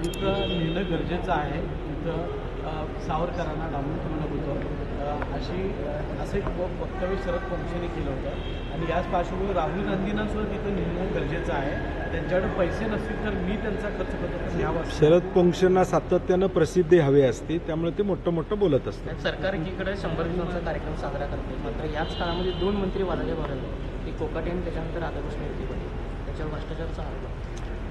तिथं नेणं गरजेचं आहे. तिथं सावरकरांना डांबून म्हणत होतं असं एक वक्तव्य शरद पवारांनी केलं होतं आणि याच पार्श्वभूमीवर राहुल गांधींना सुद्धा तिथं नेणं गरजेचं आहे. त्यांच्याकडे पैसे नसतील तर मी त्यांचा खर्च करतो पण यावर शरद पवारांना सातत्यानं प्रसिद्धी हवी असते, त्यामुळे ते मोठं बोलत असतात. सरकार एकीकडे 100 दिवसांचा कार्यक्रम साजरा करते, मात्र याच काळामध्ये 2 मंत्री वादाचे भरले, ते कोकाटे आणि त्याच्यानंतर राधाकृष्ण विखे त्याच्यावर भ्रष्टाचारचा आरोप.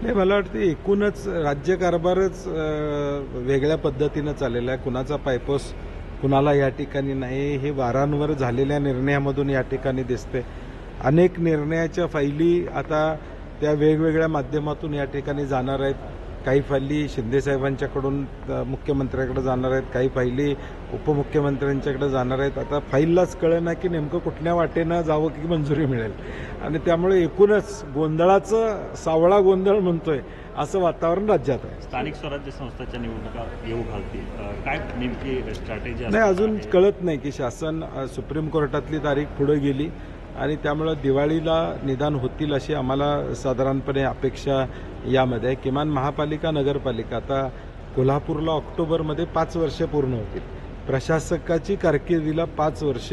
नाही, मला वाटतं एकूणच राज्यकारभारच वेगळ्या पद्धतीनं चाललेला आहे. कुणाचा पायपोस कुणाला या ठिकाणी नाही हे वारंवार झालेल्या निर्णयामधून या ठिकाणी दिसते. अनेक निर्णयाच्या फायली आता त्या वेगवेगळ्या माध्यमातून या ठिकाणी जाणार आहेत. काही फायली शिंदेसाहेबांच्याकडून मुख्यमंत्र्याकडे जाणार आहेत, काही फायली उपमुख्यमंत्र्यांच्याकडे जाणार आहेत. आता फाईललाच कळेना की नेमकं कुठल्या वाटेनं जावं की मंजुरी मिळेल आणि त्यामुळे एकूणच गोंधळाचं सावळा गोंधळ म्हणतोय असं वातावरण राज्यात आहे. स्थानिक स्वराज्य संस्थांच्या निवडणुका येऊ घालतील, काय नेमकी स्ट्रॅटेजी? नाही, अजून कळत नाही की शासन सुप्रीम कोर्टातली तारीख पुढे गेली आणि त्यामुळं दिवाळीला निदान होतील अशी आम्हाला साधारणपणे अपेक्षा यामध्ये आहे. किमान महापालिका नगरपालिका आता कोल्हापूरला ऑक्टोबरमध्ये 5 वर्ष पूर्ण होतील. प्रशासकाची कारकिर्दीला 5 वर्ष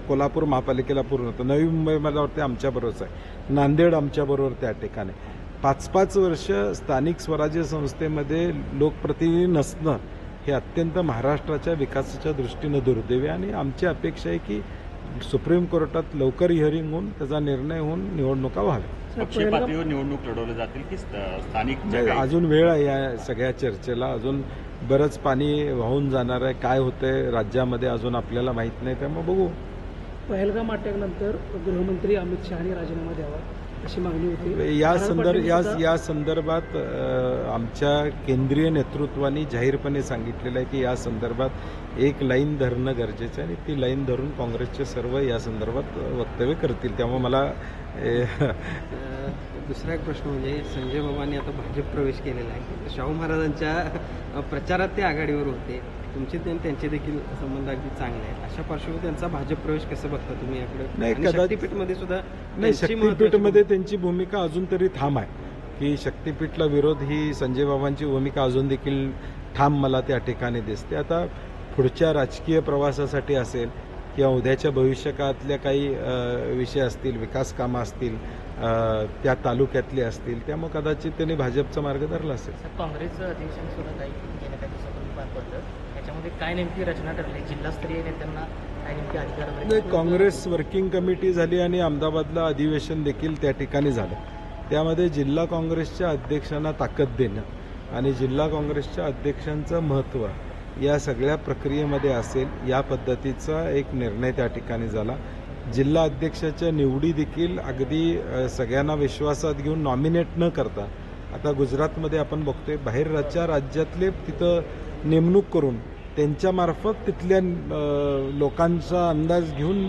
कोल्हापूर महापालिकेला पूर्ण होतं. नवी मुंबई मला वाटते आमच्याबरोबरच आहे, नांदेड आमच्याबरोबर त्या ठिकाणी 5-5 वर्ष स्थानिक स्वराज्य संस्थेमध्ये लोकप्रतिनिधी नसणं हे अत्यंत महाराष्ट्राच्या विकासाच्या दृष्टीनं दुर्दैवी आणि आमची अपेक्षा आहे की सुप्रीम कोर्टात लवकर हिअरिंग होऊन त्याचा निर्णय होऊन निवडणुका व्हाव्या. पक्षीय पातळीवर निवडणूक लढवल्या जातील की स्थानिक? अजून वेळ आहे या सगळ्या चर्चेला. अजून बरंच पाणी वाहून जाणार आहे. काय होतंय राज्यामध्ये अजून आपल्याला माहीत नाही, त्यामुळे बघू. पहलगाम अटॅकनंतर गृहमंत्री अमित शहानी राजीनामा द्यावा अशी मागणी होती. या संदर्भात आमच्या केंद्रीय नेतृत्वाने जाहीरपणे सांगितलेलं आहे की या संदर्भात एक लाईन धरणं गरजेचं आहे आणि ती लाईन धरून काँग्रेसचे सर्व या संदर्भात वक्तव्य करतील. त्यामुळे मला दुसरा एक प्रश्न म्हणजे संजय बाबांनी आता भाजप प्रवेश केलेला आहे. शाहू महाराजांच्या प्रचारात ते आघाडीवर होते, तुमचे त्यांचे देखील संबंध अगदी चांगले आहेत. अशा पार्श्वभूमीवर त्यांचा भाजप प्रवेश कसं बघता तुम्ही याकडे? नाही, शक्तीपीठमध्ये सुद्धा नाही, शक्तीपीठमध्ये त्यांची भूमिका अजून तरी ठाम आहे की शक्तीपीठला विरोध ही संजय बाबांची भूमिका अजून देखील ठाम मला त्या ठिकाणी दिसते. आता पुढच्या राजकीय प्रवासासाठी असेल किंवा उद्याच्या भविष्यकाळातल्या काही विषय असतील, विकास कामं असतील, त्या तालुक्यातले असतील, त्यामुळे कदाचित त्यांनी भाजपचा मार्ग धरला असेल. काँग्रेसचं अधिवेशन सुरू काही गेल्या काही दिवसापूर्वी पार पडलं, त्याच्यामध्ये काय नेमकी रचना ठरली? जिल्हास्तरीय नेत्यांना काय नेमकी अधिकार? नाही, काँग्रेस वर्किंग कमिटी झाली आणि अहमदाबादला अधिवेशन देखील त्या ठिकाणी झालं. त्यामध्ये जिल्हा काँग्रेसच्या अध्यक्षांना ताकद देणं आणि जिल्हा काँग्रेसच्या अध्यक्षांचं महत्त्व या सगळ्या प्रक्रियेमध्ये असेल या पद्धतीचा एक निर्णय त्या ठिकाणी झाला. जिल्हा अध्यक्षाच्या निवडी देखील अगदी सगळ्यांना विश्वासात घेऊन नॉमिनेट न करता, आता गुजरातमध्ये आपण बघतोय बाहेरच्या राज्यातले तिथं नेमणूक करून त्यांच्यामार्फत तिथल्या लोकांचा अंदाज घेऊन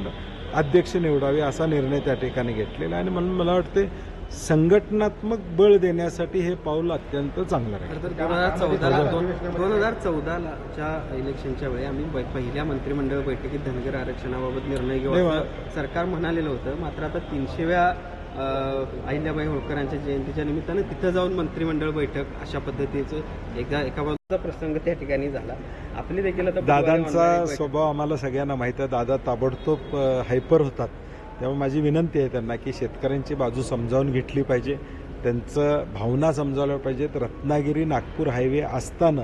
अध्यक्ष निवडावे असा निर्णय त्या ठिकाणी घेतलेला आहे आणि म्हणून मला वाटते संघटनात्मक बळ देण्यासाठी हे पाऊल अत्यंत चांगलं आहे. 2014च्या इलेक्शनच्या वेळी आम्ही पहिल्या मंत्रिमंडळ बैठकीत धनगर आरक्षणाबाबत निर्णय घेऊ असं सरकार म्हणालेलं होतं. मात्र आता 300व्या अहिल्याबाई होळकरांच्या जयंतीच्या निमित्तानं तिथं जाऊन मंत्रिमंडळ बैठक अशा पद्धतीचं एका बाजूचा प्रसंग त्या ठिकाणी झाला. आपली देखील आता दादांचा स्वभाव आम्हाला सगळ्यांना माहीत आहे. दादा ताबडतोब हायपर होतात. त्यामुळे माझी विनंती आहे त्यांना की शेतकऱ्यांची बाजू समजावून घेतली पाहिजे, त्यांचं भावना समजावल्या पाहिजेत. रत्नागिरी नागपूर हायवे असताना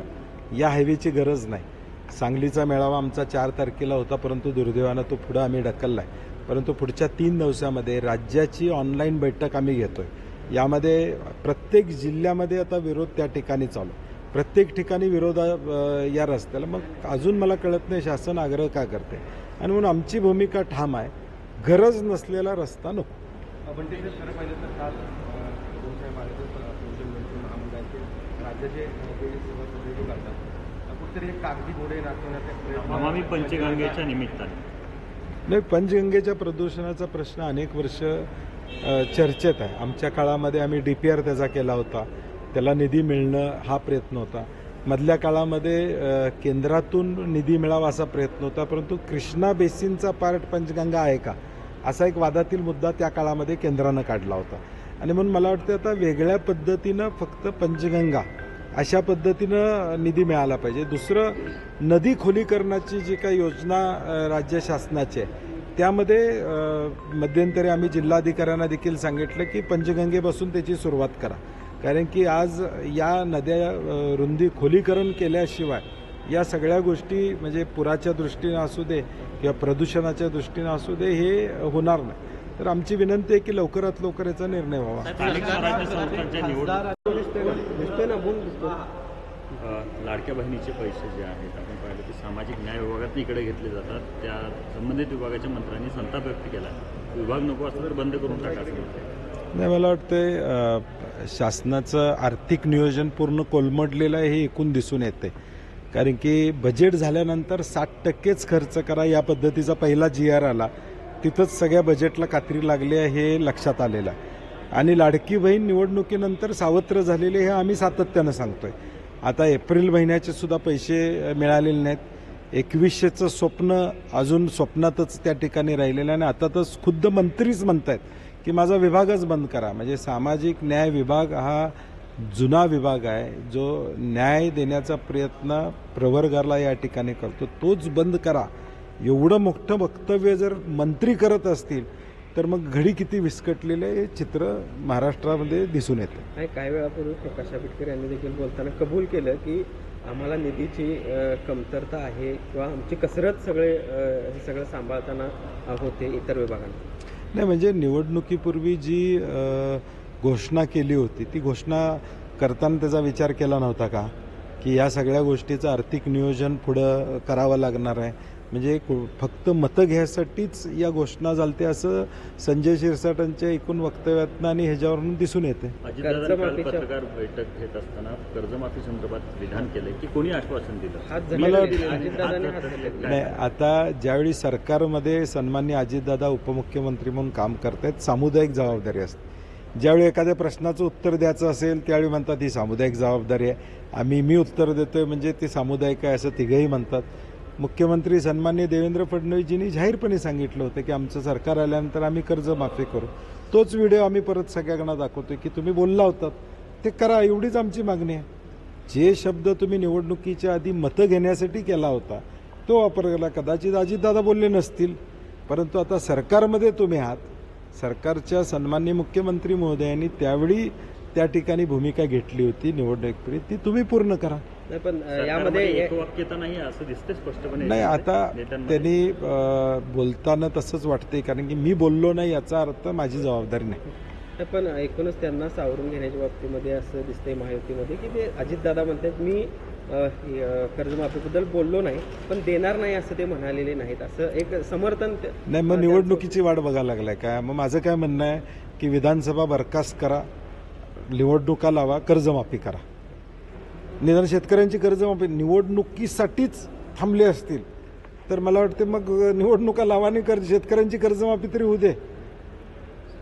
या हायवेची गरज नाही. सांगलीचा मेळावा आमचा 4 तारखेला होता, परंतु दुर्दैवानं तो पुढं आम्ही ढकलला आहे. परंतु पुढच्या 3 दिवसामध्ये राज्याची ऑनलाईन बैठक आम्ही घेतोय. यामध्ये प्रत्येक जिल्ह्यामध्ये आता विरोध त्या ठिकाणी चालू, प्रत्येक ठिकाणी विरोध या रस्त्याला. मग अजून मला कळत नाही शासन आग्रह का करते आणि म्हणून आमची भूमिका ठाम आहे, गरज नसलेला रस्ता नको. आपण ते खरं पाहिलं तर काल राज्याचे कुठेतरी एक कागदी घोडे नाचवण्याचा नमामि पंचगंगेच्या निमित्ताने. नाही, पंचगंगेच्या प्रदूषणाचा प्रश्न अनेक वर्ष चर्चेत आहे. आमच्या काळामध्ये आम्ही DPR त्याचा केला होता, त्याला निधी मिळणं हा प्रयत्न होता. मधल्या काळामध्ये केंद्रातून निधी मिळावा असा प्रयत्न होता, परंतु कृष्णा बेसिनचा पार्ट पंचगंगा आहे का असा एक वादातील मुद्दा त्या काळामध्ये केंद्रानं काढला होता आणि म्हणून मला वाटतं आता वेगळ्या पद्धतीनं फक्त पंचगंगा अशा पद्धतीनं निधी मिळाला पाहिजे. दुसरं, नदी खोलीकरणाची जी काही योजना राज्य शासनाची आहे त्यामध्ये मध्यंतरी आम्ही जिल्हाधिकाऱ्यांना देखील सांगितलं की पंचगंगेपासून त्याची सुरुवात करा, कारण की आज या नद्या रुंदी खोलीकरण केल्याशिवाय या सगळ्या गोष्टी म्हणजे पुराच्या दृष्टीनं असू दे किंवा प्रदूषणाच्या दृष्टीनं असू दे हे होणार नाही. तर आमची विनंती आहे की लवकरात लवकर याचा निर्णय व्हावा. स्थानिक स्वराज्य संस्थांच्या निवडणूक दिसतोय ना, बोल दिसतोय. लाडक्या बहिणीचे पैसे जे आहेत आपण पाहिलं की सामाजिक न्याय विभागात इकडे घेतले जातात. त्या संबंधित विभागाच्या मंत्र्यांनी संताप व्यक्त केला. विभाग नको असं तर बंद करून टाका असं म्हणते. नाही, मला वाटतं शासनाचं आर्थिक नियोजन पूर्ण कोलमडलेलं आहे हे एकूण दिसून येते. कारण की बजेट झाल्यानंतर 60%च खर्च करा या पद्धतीचा पहिला GR आला, तिथंच सगळ्या बजेटला कात्री लागली आहे हे लक्षात आलेलं आहे. आणि लाडकी बहीण निवडणुकीनंतर सावत्र झालेले हे आम्ही सातत्यानं सांगतोय. आता एप्रिल महिन्याचे सुद्धा पैसे मिळालेले नाहीत. 2100चं स्वप्न अजून स्वप्नातच त्या ठिकाणी राहिलेलं आहे. आणि आता तर खुद्द मंत्रीच म्हणतायत की माझा विभागच बंद करा. म्हणजे सामाजिक न्याय विभाग हा जुना विभाग आहे जो न्याय देण्याचा प्रयत्न प्रवर्गाला या ठिकाणी करतो, तोच बंद करा. एवढं मोठं वक्तव्य जर मंत्री करत असतील तर मग घडी किती विस्कटलेले हे चित्र महाराष्ट्रामध्ये दिसून येतं. काही वेळापूर्वी प्रकाश आंबेडकर यांनी देखील बोलताना कबूल केलं की आम्हाला निधीची कमतरता आहे किंवा आमची कसरत हे सगळं सांभाळताना होते इतर विभागांना. नाही, म्हणजे निवडणुकीपूर्वी जी घोषणा केली होती ती घोषणा करताना त्याचा विचार केला नव्हता का की या सगळ्या गोष्टीचं आर्थिक नियोजन पुढं करावं लागणार आहे. म्हणजे फक्त मतं घ्यायसाठीच या घोषणा झालते असं संजय शिरसाटांच्या एकूण वक्तव्यातनं आणि ह्याच्यावरून दिसून येते. अजितदादांनी पत्रकार बैठक घेत असताना कर्जमाफी संदर्भात विधान केलंय की कोणी आश्वासन दिलं? नाही, आता ज्यावेळी सरकारमध्ये सन्माननीय अजितदादा उपमुख्यमंत्री म्हणून काम करतायत, सामुदायिक जबाबदारी असते. ज्यावेळी एखाद्या प्रश्नाचं उत्तर द्यायचं असेल त्यावेळी म्हणतात ही सामुदायिक जबाबदारी आहे, मी उत्तर देतोय म्हणजे ते सामुदायिक आहे असं तिघंही म्हणतात. मुख्यमंत्री सन्माननीय देवेंद्र फडणवीसजींनी जाहीरपणे सांगितलं होतं की आमचं सरकार आल्यानंतर आम्ही कर्जमाफी करू. तोच व्हिडिओ आम्ही परत सगळ्यांना दाखवतोय की तुम्ही बोलला होतात ते करा, एवढीच आमची मागणी आहे. जे शब्द तुम्ही निवडणुकीच्या आधी मतं घेण्यासाठी केला होता तो वापरला. कदाचित अजितदादा बोलले नसतील, परंतु आता सरकारमध्ये तुम्ही आहात. सरकारच्या सन्माननीय मुख्यमंत्री महोदयांनी त्यावेळी त्या ठिकाणी भूमिका घेतली होती निवडणुकीपूर्वी, ती तुम्ही पूर्ण करा. पण यामध्ये एकवाक्यता नाही असं दिसते स्पष्टपणे. नाही, आता त्यांनी बोलताना तसंच वाटते कारण की मी बोललो नाही याचा अर्थ माझी जबाबदारी नाही. पण एकूणच त्यांना सावरून घेण्याच्या बाबतीमध्ये असं दिसतंय महायुतीमध्ये की ते अजितदादा म्हणतात मी कर्जमाफीबद्दल बोललो नाही पण देणार नाही असं ते म्हणालेले नाहीत, असं एक समर्थन. नाही, मग निवडणुकीची वाट बघायला लागलाय काय? मग माझं काय म्हणणं आहे की विधानसभा बरखास्त करा, निवडणुका लावा, कर्जमाफी करा. निदान शेतकऱ्यांची कर्जमाफी निवडणुकीसाठीच थांबले असतील तर मला वाटते मग निवडणुका लावा आणि शेतकऱ्यांची कर्जमाफी तरी होऊ दे.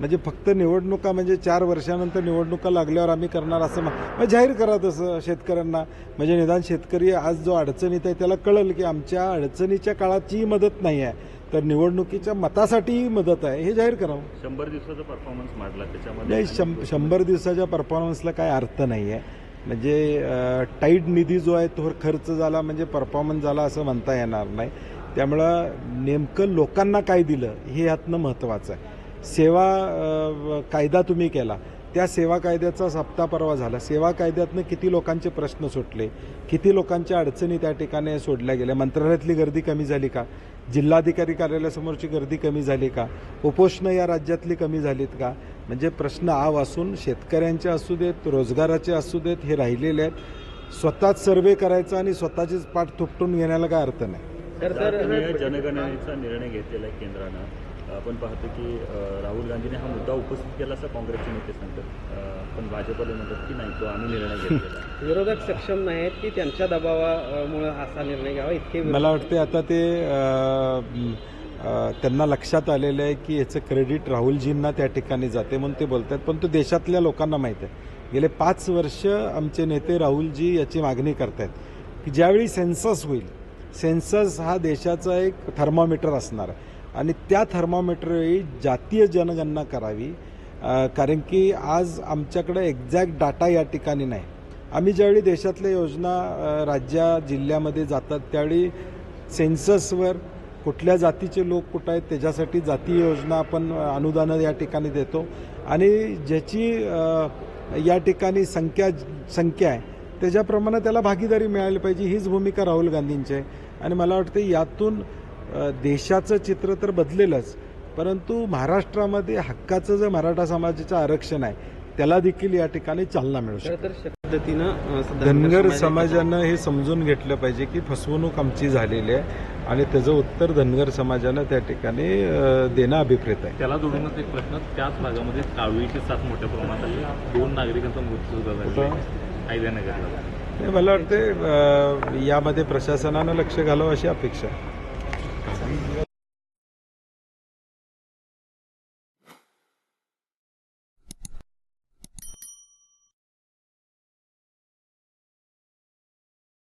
म्हणजे फक्त निवडणुका म्हणजे 4 वर्षानंतर निवडणुका लागल्यावर आम्ही करणार असं मग जाहीर करा तसं शेतकऱ्यांना. म्हणजे निदान शेतकरी आज जो अडचणीत आहे त्याला कळेल की आमच्या अडचणीच्या काळाचीही मदत नाही आहे तर निवडणुकीच्या मतासाठीही मदत आहे, हे जाहीर करावं. 100 दिवसाचा परफॉर्मन्स मांडला त्याच्यामध्ये. नाही, 100 दिवसाच्या परफॉर्मन्सला काय अर्थ नाही आहे. म्हणजे टाईट निधी जो आहे तो खर्च झाला म्हणजे परफॉर्मन्स झाला असं म्हणता येणार नाही. त्यामुळं नेमकं लोकांना काय दिलं हे यातनं महत्त्वाचं आहे. सेवा कायदा तुम्ही केला, त्या सेवा कायद्याचा सप्ताह परवा झाला. सेवा कायद्यातनं किती लोकांचे प्रश्न सुटले, किती लोकांच्या अडचणी त्या ठिकाणी सोडल्या गेल्या. मंत्रालयातली गर्दी कमी झाली का? जिल्हाधिकारी कार्यालयासमोरची गर्दी कमी झाली का? उपोषणं या राज्यातली कमी झालीत का? म्हणजे प्रश्न असून शेतकऱ्यांचे असू देत, रोजगाराचे असू देत, हे राहिलेले आहेत. स्वतःच सर्वे करायचा आणि स्वतःचीच पाठ थोपटून घेण्याला काय अर्थ नाही. जनगणनेचा निर्णय घेतलेला आहे केंद्रानं. आपण पाहतो की राहुल गांधीने हा मुद्दा उपस्थित केला असं काँग्रेसचे नेते सांगतात, पण भाजपला म्हणतात की नाही, तो आम्ही निर्णय घेतलेला. विरोधक सक्षम नाहीत की त्यांच्या दबावामुळे असा निर्णय घ्यावा इतके. मला वाटते आता ते त्यांना लक्षात आलेलं आहे की याचं क्रेडिट राहुलजींना त्या ठिकाणी जाते म्हणून ते बोलतात. पण तो देशातल्या लोकांना माहीत आहे. गेले 5 वर्ष आमचे नेते राहुलजी याची मागणी करत आहेत की ज्यावेळी सेन्सस होईल, सेन्सस हा देशाचा एक थर्मामीटर असणार आहे आणि त्या थर्मामीटरवेळी जातीय जनगणना करावी. कारण की आज आमच्याकडे एक्झॅक्ट डाटा या ठिकाणी नाही. आम्ही ज्यावेळी देशातल्या योजना जिल्ह्यामध्ये जातात त्यावेळी सेन्ससवर कुठल्या जातीचे लोक कुठं आहेत त्याच्यासाठी जातीय योजना आपण अनुदानं या ठिकाणी देतो आणि ज्याची या ठिकाणी संख्या आहे त्याच्याप्रमाणे त्याला भागीदारी मिळाली पाहिजे, हीच भूमिका राहुल गांधींची आहे. आणि मला वाटतं यातून देशाचं चित्र तर बदलेलच, परंतु महाराष्ट्रामध्ये हक्काचं जे मराठा समाजाचं आरक्षण आहे त्याला देखील या ठिकाणी चालना मिळू शकते. पद्धतीनं धनगर समाजानं हे समजून घेतलं पाहिजे की फसवणूक आमची झालेली आहे आणि त्याचं उत्तर धनगर समाजानं त्या ठिकाणी देणं अभिप्रेत आहे. त्याला जोडूनच एक प्रश्न, त्याच भागामध्ये कावळीची साथ मोठ्या प्रमाणात आली, 2 नागरिकांचा मृत्यू सुद्धा झाला अहिल्यानगरला. मला वाटते यामध्ये प्रशासनानं लक्ष घालावं अशी अपेक्षा आहे.